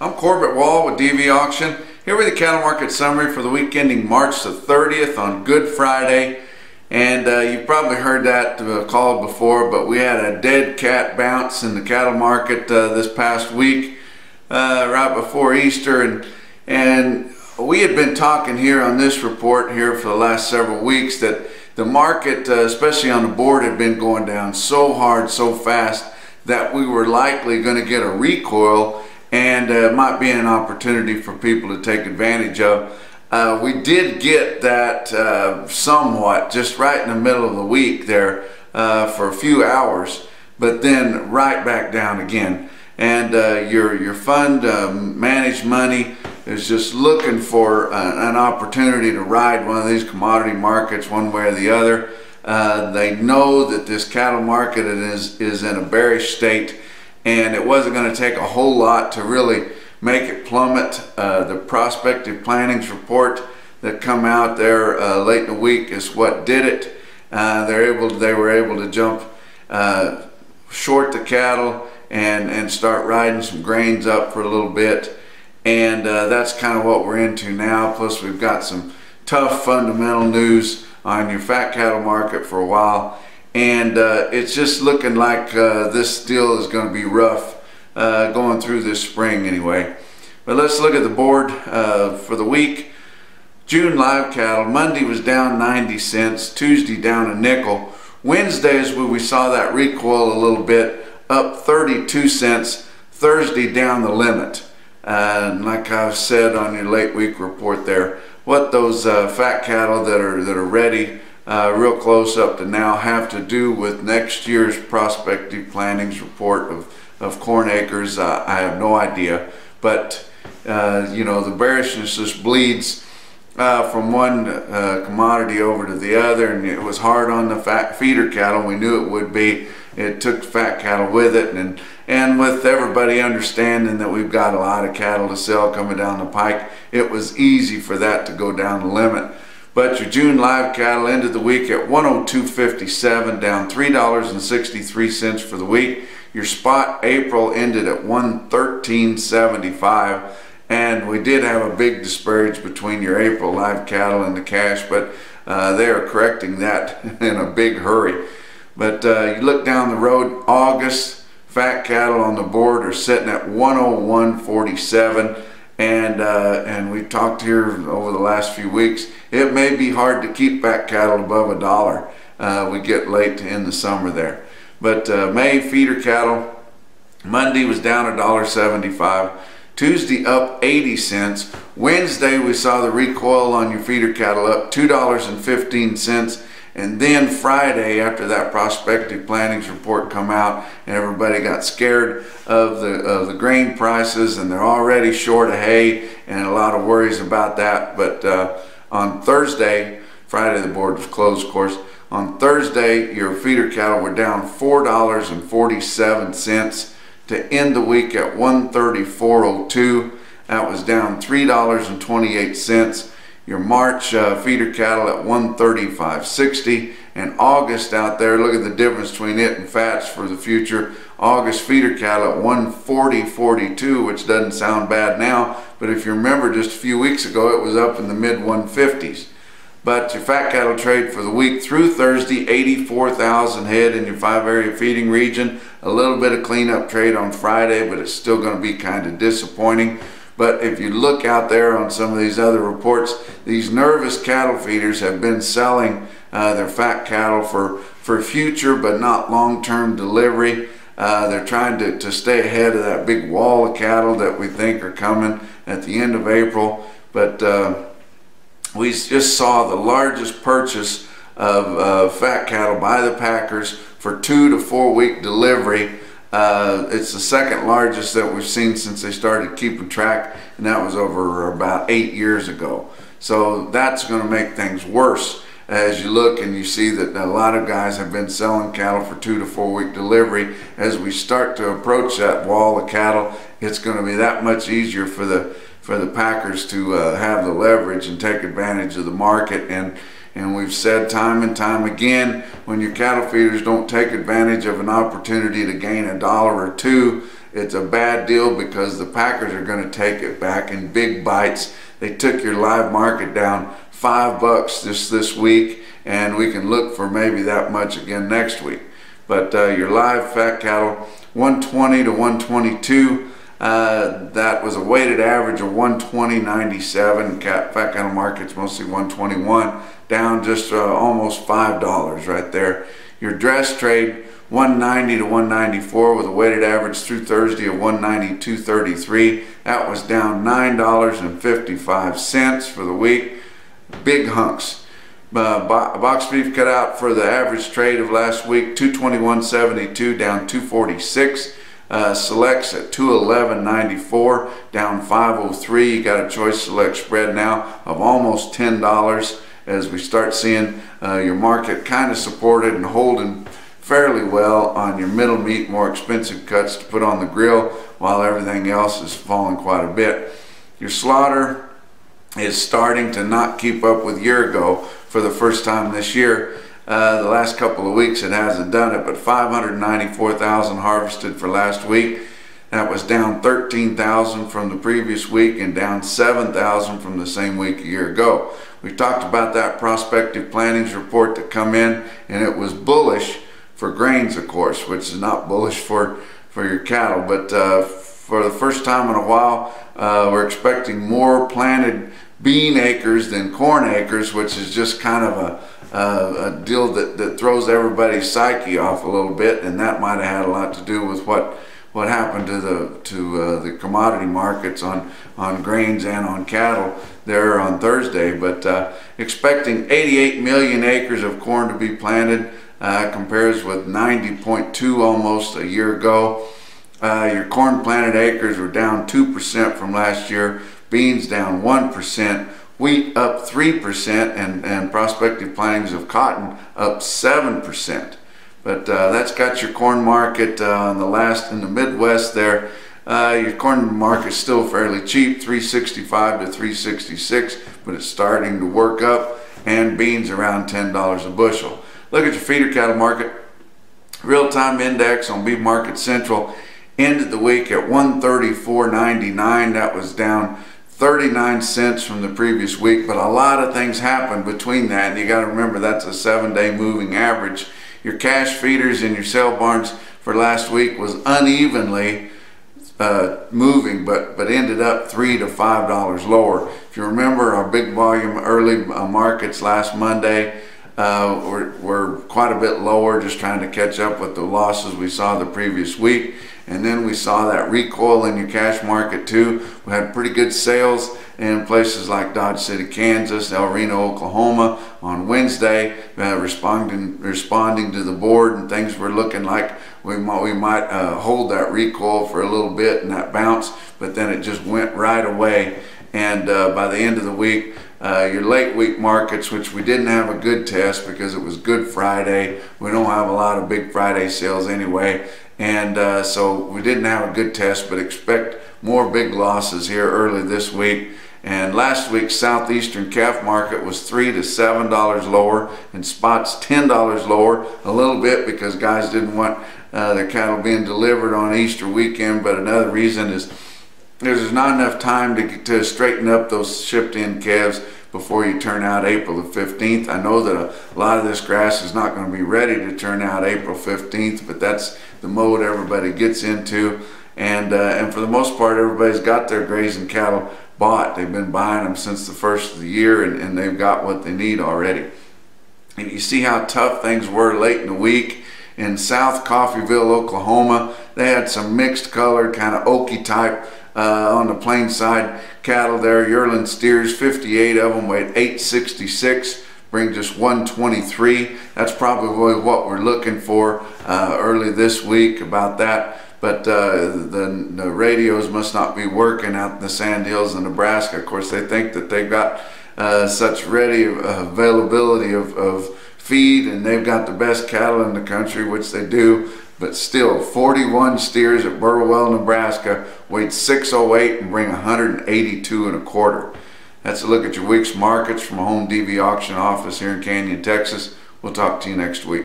I'm Corbett Wall with DV Auction, here with the cattle market summary for the week ending March the 30th on Good Friday. And you've probably heard that called before, but we had a dead cat bounce in the cattle market this past week, right before Easter. And we had been talking here on this report here for the last several weeks that the market, especially on the board, had been going down so hard, so fast, that we were likely going to get a recoil, and it might be an opportunity for people to take advantage of. We did get that somewhat, just right in the middle of the week there for a few hours, but then right back down again. And your fund managed money is just looking for an opportunity to ride one of these commodity markets one way or the other. They know that this cattle market is in a bearish state, and it wasn't going to take a whole lot to really make it plummet. The prospective plannings report that come out there late in the week is what did it. They were able to jump short the cattle and start riding some grains up for a little bit, and that's kind of what we're into now. Plus we've got some tough fundamental news on your fat cattle market for a while, and it's just looking like this deal is going to be rough going through this spring anyway. But let's look at the board for the week. June live cattle, Monday was down 90 cents, Tuesday down a nickel. Wednesday is where we saw that recoil a little bit, up 32 cents, Thursday down the limit. And like I've said on your late week report there, what those fat cattle that are ready real close up to now have to do with next year's prospective plannings report of corn acres, I have no idea. But you know, the bearishness just bleeds from one commodity over to the other, and it was hard on the fat feeder cattle. We knew it would be. It took fat cattle with it, and with everybody understanding that we've got a lot of cattle to sell coming down the pike, it was easy for that to go down the limit. But your June live cattle ended the week at 102.57, down $3.63 for the week. Your spot April ended at 113.75, and we did have a big disparage between your April live cattle and the cash, but they are correcting that in a big hurry. But you look down the road, August fat cattle on the board are sitting at 101.47, and we've talked here over the last few weeks, it may be hard to keep fat cattle above $1. We get late in the summer there. But May feeder cattle, Monday was down $1.75, Tuesday up 80 cents, Wednesday we saw the recoil on your feeder cattle up $2.15, and then Friday, after that prospective plannings report come out and everybody got scared of the grain prices, and they're already short of hay and a lot of worries about that. But on Thursday, Friday the board was closed of course, on Thursday your feeder cattle were down $4.47 to end the week at 134.02. That was down $3.28. Your March feeder cattle at 135.60, and August out there, look at the difference between it and fats for the future. August feeder cattle at 140.42, which doesn't sound bad now, but if you remember just a few weeks ago it was up in the mid 150s. But your fat cattle trade for the week through Thursday, 84,000 head in your 5-area feeding region. A little bit of cleanup trade on Friday, but it's still going to be kind of disappointing. But if you look out there on some of these other reports, these nervous cattle feeders have been selling their fat cattle for future but not long-term delivery. They're trying to stay ahead of that big wall of cattle that we think are coming at the end of April. But we just saw the largest purchase of fat cattle by the packers for 2 to 4 week delivery. It's the second largest that we've seen since they started keeping track, and that was over about 8 years ago. So that's going to make things worse as you look and you see that a lot of guys have been selling cattle for 2 to 4 week delivery. As we start to approach that wall of cattle, it's going to be that much easier for the packers to have the leverage and take advantage of the market. And we've said time and time again, when your cattle feeders don't take advantage of an opportunity to gain $1 or $2, it's a bad deal because the packers are going to take it back in big bites. They took your live market down $5 just this week, and we can look for maybe that much again next week. But your live fat cattle, 120 to 122, that was a weighted average of 120.97. Fat cattle market's mostly 121, down just almost $5 right there. Your dress trade, 190 to 194 with a weighted average through Thursday of 192.33. That was down $9.55 for the week. Big hunks. Box beef cut out for the average trade of last week, 221.72, down 246. Selects at 211.94, down 503. You got a choice select spread now of almost $10 as we start seeing your market kind of supported and holding fairly well on your middle meat, more expensive cuts to put on the grill, while everything else is falling quite a bit. Your slaughter is starting to not keep up with year ago for the first time this year. The last couple of weeks it hasn't done it, but 594,000 harvested for last week. That was down 13,000 from the previous week and down 7,000 from the same week a year ago. We talked about that prospective plantings report that come in, and it was bullish for grains, of course, which is not bullish for your cattle. But for the first time in a while, we're expecting more planted bean acres than corn acres, which is just kind of a deal that throws everybody's psyche off a little bit, and that might have had a lot to do with what happened to the commodity markets on grains and on cattle there on Thursday. But expecting 88 million acres of corn to be planted, compares with 90.2 almost a year ago. Your corn planted acres were down 2% from last year, beans down 1%, wheat up 3%, and prospective plantings of cotton up 7%. But that's got your corn market in the Midwest there. Your corn market's still fairly cheap, $365 to $366, but it's starting to work up, and beans around $10 a bushel. Look at your feeder cattle market. Real-time index on Beef Market Central ended the week at 134.99. That was down 39 cents from the previous week, but a lot of things happened between that, and you got to remember that's a 7-day moving average. Your cash feeders in your sale barns for last week was unevenly moving, but ended up $3 to $5 lower. If you remember, our big volume early markets last Monday were quite a bit lower, just trying to catch up with the losses we saw the previous week. And then we saw that recoil in your cash market too. We had pretty good sales in places like Dodge City, Kansas, El Reno, Oklahoma on Wednesday, responding to the board, and things were looking like we might hold that recoil for a little bit and that bounce, but then it just went right away. And by the end of the week, your late week markets, which we didn't have a good test because it was Good Friday. We don't have a lot of big Friday sales anyway. And so we didn't have a good test, but expect more big losses here early this week. And last week's southeastern calf market was $3 to $7 lower, and spots $10 lower, a little bit because guys didn't want their cattle being delivered on Easter weekend. But another reason is there's not enough time to straighten up those shipped in calves before you turn out April the 15th. I know that a lot of this grass is not going to be ready to turn out April 15th, but that's the mode everybody gets into. And for the most part, everybody's got their grazing cattle bought. They've been buying them since the first of the year, and they've got what they need already. And you see how tough things were late in the week. In South Coffeyville, Oklahoma, they had some mixed colored, kind of oaky type on the plain side cattle there. Yearling steers, 58 of them, weighed 866, brings us 123. That's probably what we're looking for early this week about that. But the radios must not be working out in the sand hills in Nebraska. Of course, they think that they've got such ready availability of feed, and they've got the best cattle in the country, which they do. But still, 41 steers at Burwell, Nebraska, weighed 608 and bring 182 1/4. That's a look at your week's markets from a Home DV auction office here in Canyon, Texas. We'll talk to you next week.